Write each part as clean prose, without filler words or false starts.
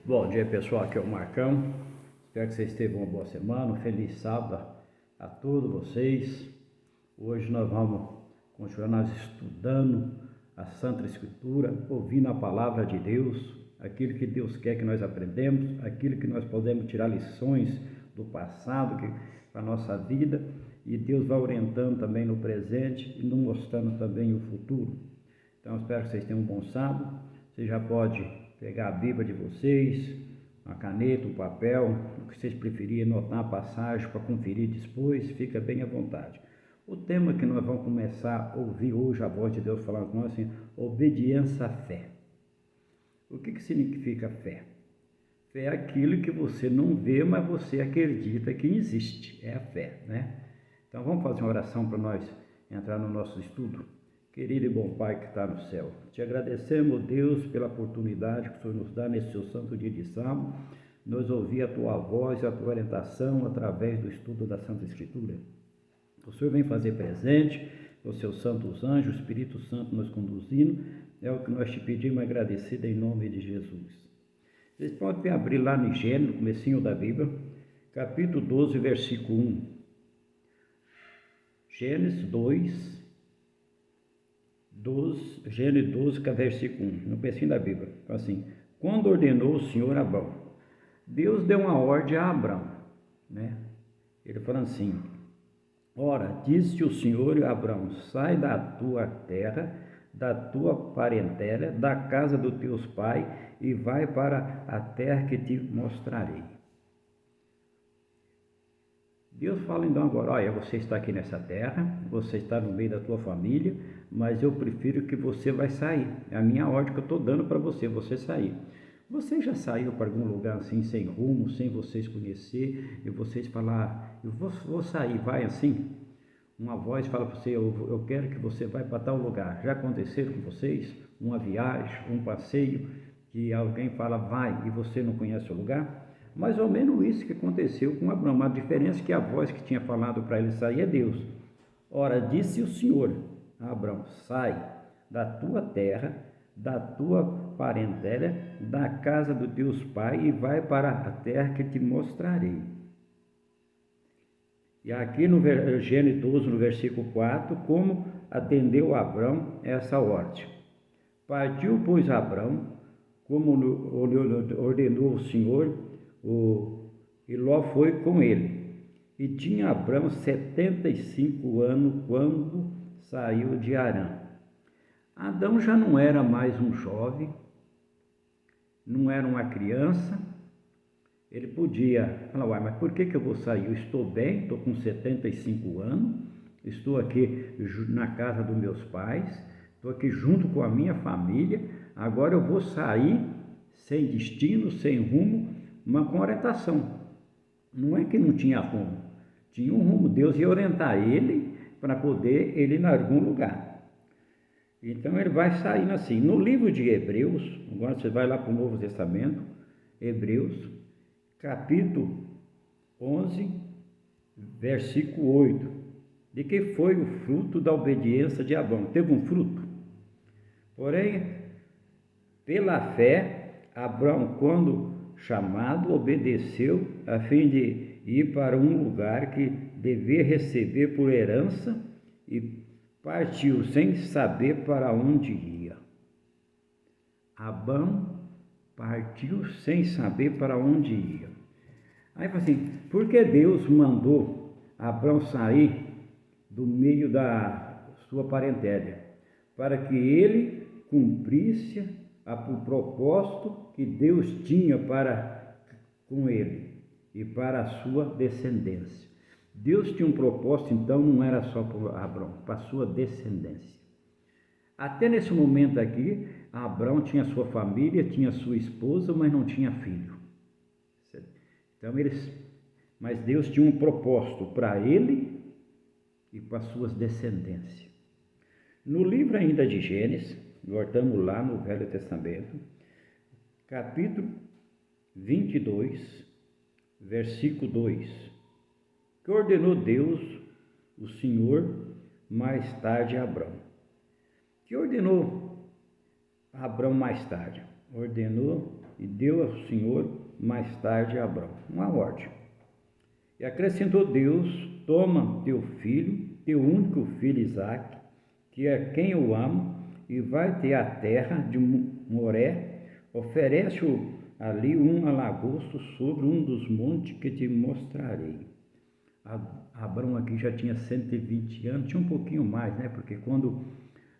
Bom dia, pessoal, aqui é o Marcão. Espero que vocês tenham uma boa semana, um feliz sábado a todos vocês. Hoje nós vamos continuar estudando a Santa Escritura, ouvindo a palavra de Deus, aquilo que Deus quer que nós aprendemos, aquilo que nós podemos tirar lições do passado para a nossa vida, e Deus vai orientando também no presente e nos mostrando também o futuro. Então, espero que vocês tenham um bom sábado. Você já pode pegar a Bíblia de vocês, uma caneta, um papel, o que vocês preferirem, anotar a passagem para conferir depois, fica bem à vontade. O tema que nós vamos começar a ouvir hoje, a voz de Deus falando com nós, assim, obediência à fé. O que significa fé? Fé é aquilo que você não vê, mas você acredita que existe, é a fé, né? Então vamos fazer uma oração para nós entrar no nosso estudo. Querido e bom Pai que está no céu, te agradecemos, Deus, pela oportunidade que o Senhor nos dá nesse seu santo dia de sábado, nos ouvir a tua voz, a tua orientação através do estudo da Santa Escritura. O Senhor vem fazer presente, os seus santos anjos, o Espírito Santo nos conduzindo, é o que nós te pedimos agradecido em nome de Jesus. Vocês podem abrir lá no Gênesis, no comecinho da Bíblia, capítulo 12, versículo 1. Gênesis 12, versículo 1, no comecinho da Bíblia, assim: quando ordenou o Senhor a Abrão, Deus deu uma ordem a Abrão, né? Ele falou assim: ora, disse o Senhor a Abrão, sai da tua terra, da tua parentela, da casa dos teus pais, e vai para a terra que te mostrarei. Deus fala então agora: olha, você está aqui nessa terra, você está no meio da tua família, mas eu prefiro que você vai sair. É a minha ordem que eu estou dando para você sair. Você já saiu para algum lugar assim, sem rumo, sem vocês conhecer, e vocês falar: eu vou sair, vai assim? Uma voz fala para você: eu quero que você vá para tal lugar. Já aconteceu com vocês? Uma viagem, um passeio, que alguém fala vai e você não conhece o lugar? Mais ou menos isso que aconteceu com Abraão. A diferença é que a voz que tinha falado para ele sair é Deus. Ora, disse o Senhor a Abraão: sai da tua terra, da tua parentela, da casa dos teus pais, e vai para a terra que te mostrarei. E aqui no Gênesis 12, no versículo 4, como atendeu Abrão essa ordem. Partiu, pois, Abrão, como ordenou o Senhor, e Ló foi com ele. E tinha Abrão 75 anos quando saiu de Harã. Adão já não era mais um jovem, não era uma criança. Ele podia falar: uai, mas por que eu vou sair? Eu estou bem, estou com 75 anos, estou aqui na casa dos meus pais, estou aqui junto com a minha família, agora eu vou sair sem destino, sem rumo, mas com orientação. Não é que não tinha rumo, tinha um rumo. Deus ia orientar ele para poder ele ir em algum lugar. Então ele vai saindo assim. No livro de Hebreus, agora você vai lá para o Novo Testamento, Hebreus, capítulo 11, versículo 8, de que foi o fruto da obediência de Abrão. Teve um fruto. Porém, pela fé, Abrão, quando chamado, obedeceu a fim de ir para um lugar que devia receber por herança, e partiu sem saber para onde ia. Abrão partiu sem saber para onde ia. Aí fala assim: por que Deus mandou Abrão sair do meio da sua parentela? Para que ele cumprisse o propósito que Deus tinha para com ele e para a sua descendência. Deus tinha um propósito, então não era só para Abrão, para a sua descendência. Até nesse momento aqui, Abrão tinha sua família, tinha sua esposa, mas não tinha filho. Então mas Deus tinha um propósito para ele e para as suas descendências. No livro ainda de Gênesis, voltamos lá no Velho Testamento, capítulo 22, versículo 2, que ordenou Deus, o Senhor, mais tarde a Abrão. Que ordenou a Abrão mais tarde? Ordenou e deu ao Senhor mais tarde a Abrão. Uma ordem. E acrescentou Deus: toma teu filho, teu único filho Isaque, que é quem eu amo, e vai-te à terra de Moré, oferece-o ali um alagosto sobre um dos montes que te mostrarei. Abrão aqui já tinha 120 anos, tinha um pouquinho mais, né? Porque quando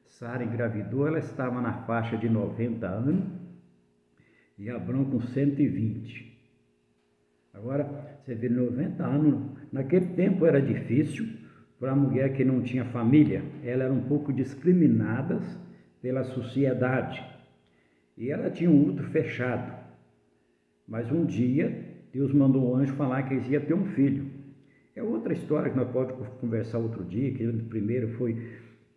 Sara engravidou, ela estava na faixa de 90 anos, e Abrão com 120. Agora, você vê 90 anos, naquele tempo era difícil para a mulher que não tinha família, ela era um pouco discriminada pela sociedade, e ela tinha um útero fechado. Mas um dia, Deus mandou um anjo falar que eles iam ter um filho. É outra história que nós podemos conversar outro dia, que ele primeiro foi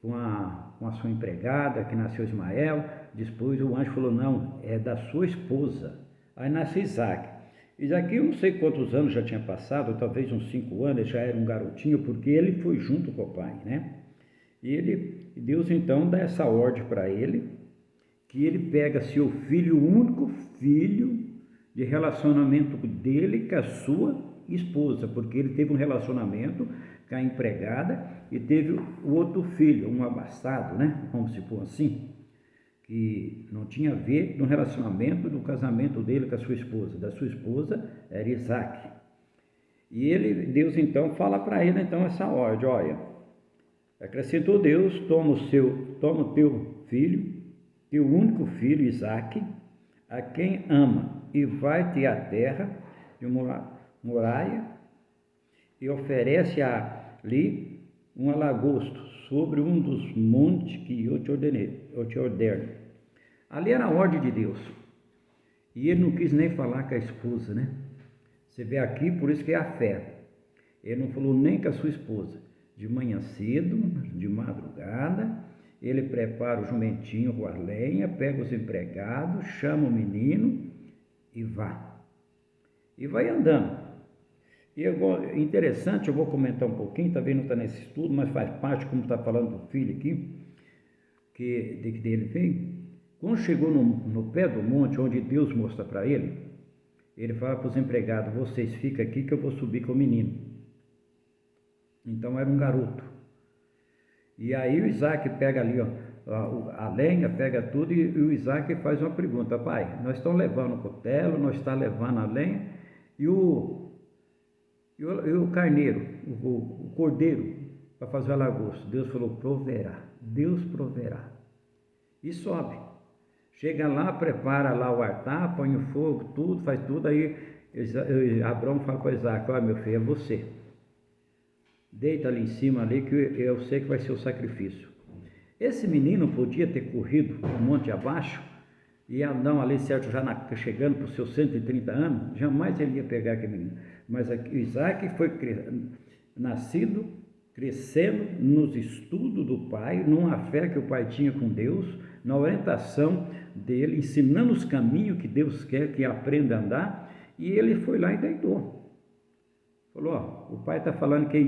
com a sua empregada, que nasceu Ismael, depois o anjo falou, não, é da sua esposa. Aí nasce Isaque. Isaque, eu não sei quantos anos já tinha passado, talvez uns 5 anos, ele já era um garotinho, porque ele foi junto com o pai, né? E Deus então dá essa ordem para ele, que ele pega seu filho, o único filho de relacionamento dele com a sua esposa, porque ele teve um relacionamento com a empregada e teve o outro filho, um abastado, né? Vamos supor assim, que não tinha a ver no relacionamento do casamento dele com a sua esposa. Da sua esposa era Isaque. E Deus então fala para ele então essa ordem, olha, acrescentou Deus, toma o teu filho, teu único filho Isaque, a quem ama, e vai-te à terra de Moriá, e oferece ali um alagosto sobre um dos montes que eu te ordeno. Ali era a ordem de Deus. E ele não quis nem falar com a esposa, né? Você vê aqui, por isso que é a fé. Ele não falou nem com a sua esposa. De manhã cedo, de madrugada, ele prepara o jumentinho com a lenha, pega os empregados, chama o menino e vá. E vai andando. E interessante, eu vou comentar um pouquinho, também não está nesse estudo, mas faz parte, como está falando do filho aqui, que dele veio. Quando chegou no pé do monte, onde Deus mostra para ele fala para os empregados, vocês ficam aqui que eu vou subir com o menino. Então era um garoto. E aí o Isaque pega ali a lenha, pega tudo, e o Isaque faz uma pergunta, pai, nós estamos levando o cutelo, nós estamos levando a lenha, e o carneiro, o cordeiro, para fazer o alagosto. Deus falou, proverá. Deus proverá. E sobe. Chega lá, prepara lá o altar, põe o fogo, tudo, faz tudo. Aí Abrão fala para Isaque, olha meu filho, é você. Deita ali em cima, ali, que eu sei que vai ser o sacrifício. Esse menino podia ter corrido um monte abaixo, e Adão ali, certo, já chegando para os seus 130 anos, jamais ele ia pegar aquele menino. Mas Isaque foi nascido, crescendo nos estudos do pai, numa fé que o pai tinha com Deus, na orientação dele, ensinando os caminhos que Deus quer que aprenda a andar, e ele foi lá e deitou. Falou, o pai está falando que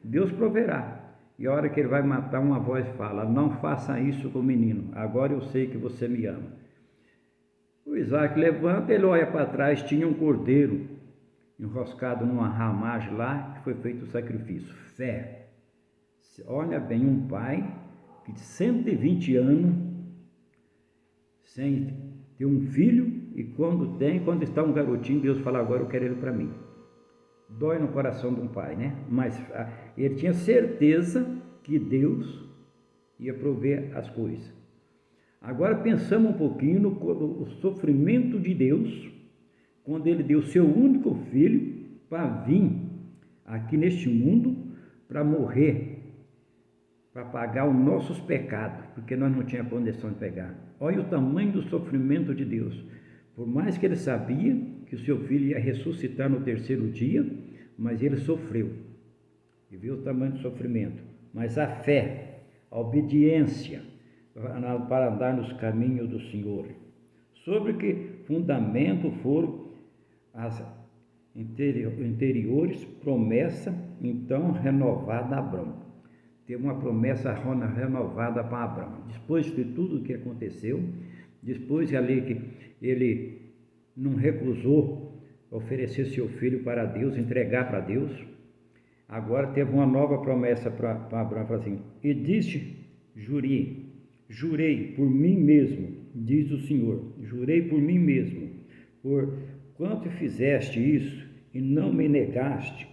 Deus proverá. E a hora que ele vai matar, uma voz fala, não faça isso com o menino, agora eu sei que você me ama. O Isaque levanta, ele olha para trás, tinha um cordeiro enroscado numa ramagem lá, que foi feito o sacrifício. Fé. Olha bem, um pai que de 120 anos, sem ter um filho, e quando está um garotinho, Deus fala, agora eu quero ele para mim. Dói no coração de um pai, né? Mas ele tinha certeza que Deus ia prover as coisas. Agora pensamos um pouquinho no sofrimento de Deus, quando ele deu seu único filho para vir aqui neste mundo, para morrer, para pagar os nossos pecados, porque nós não tínhamos condição de pegar. Olha o tamanho do sofrimento de Deus. Por mais que ele sabia que o seu filho ia ressuscitar no 3º dia, mas ele sofreu. E viu o tamanho do sofrimento. Mas a fé, a obediência, para andar nos caminhos do Senhor. Sobre que fundamento foram as anteriores promessas, então renovada a Abrão. Teve uma promessa renovada para Abrão. Depois de tudo o que aconteceu, depois ali que ele não recusou oferecer seu filho para Deus, entregar para Deus. Agora teve uma nova promessa para Abraão, assim, e disse, jurei por mim mesmo, diz o Senhor, jurei por mim mesmo, por quanto fizeste isso e não me negaste,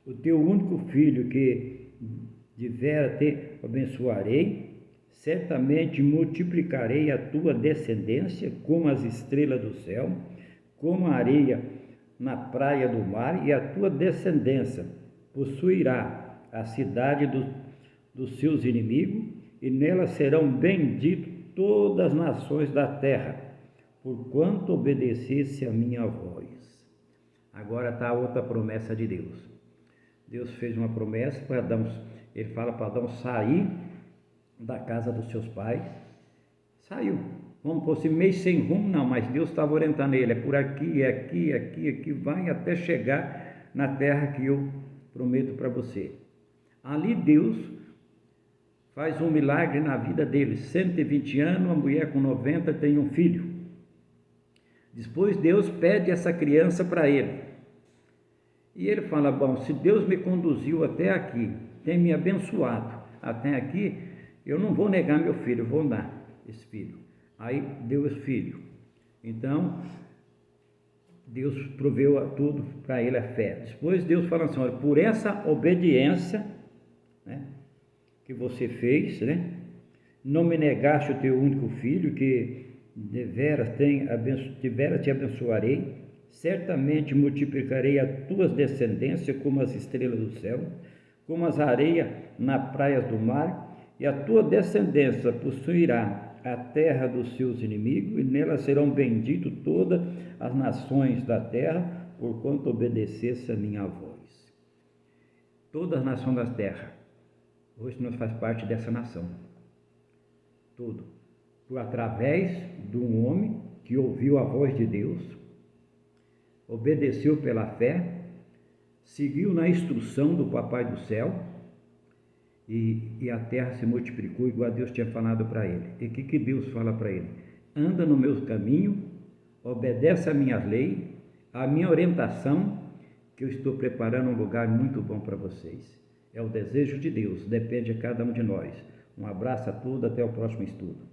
o teu único filho que devera te abençoarei, certamente multiplicarei a tua descendência como as estrelas do céu, como a areia na praia do mar, e a tua descendência possuirá a cidade dos seus inimigos, e nela serão benditas todas as nações da terra, porquanto obedecesse a minha voz. Agora está a outra promessa de Deus. Deus fez uma promessa para Adão, ele fala para Adão sair da casa dos seus pais, saiu, vamos por assim, meio sem rumo, não, mas Deus estava orientando ele, é por aqui, aqui, vai até chegar na terra que eu prometo para você. Ali Deus faz um milagre na vida dele, 120 anos, uma mulher com 90 tem um filho. Depois Deus pede essa criança para ele, e ele fala, bom, se Deus me conduziu até aqui, tem me abençoado até aqui, eu não vou negar meu filho, eu vou dar esse filho. Aí deu esse filho. Então, Deus proveu tudo para ele, a fé. Depois Deus fala assim, olha, por essa obediência, né, que você fez, né, não me negaste o teu único filho, que deveras te abençoarei, certamente multiplicarei as tuas descendências como as estrelas do céu, como as areias nas praias do mar, e a tua descendência possuirá a terra dos seus inimigos, e nela serão benditas todas as nações da terra, porquanto obedecesse a minha voz. Todas as nações da terra, hoje nós faz parte dessa nação, tudo, através de um homem que ouviu a voz de Deus, obedeceu pela fé, seguiu na instrução do Papai do Céu, e a terra se multiplicou igual a Deus tinha falado para ele. E o que Deus fala para ele? Anda no meu caminho, obedece a minha lei, a minha orientação, que eu estou preparando um lugar muito bom para vocês. É o desejo de Deus, depende de cada um de nós. Um abraço a todos, até o próximo estudo.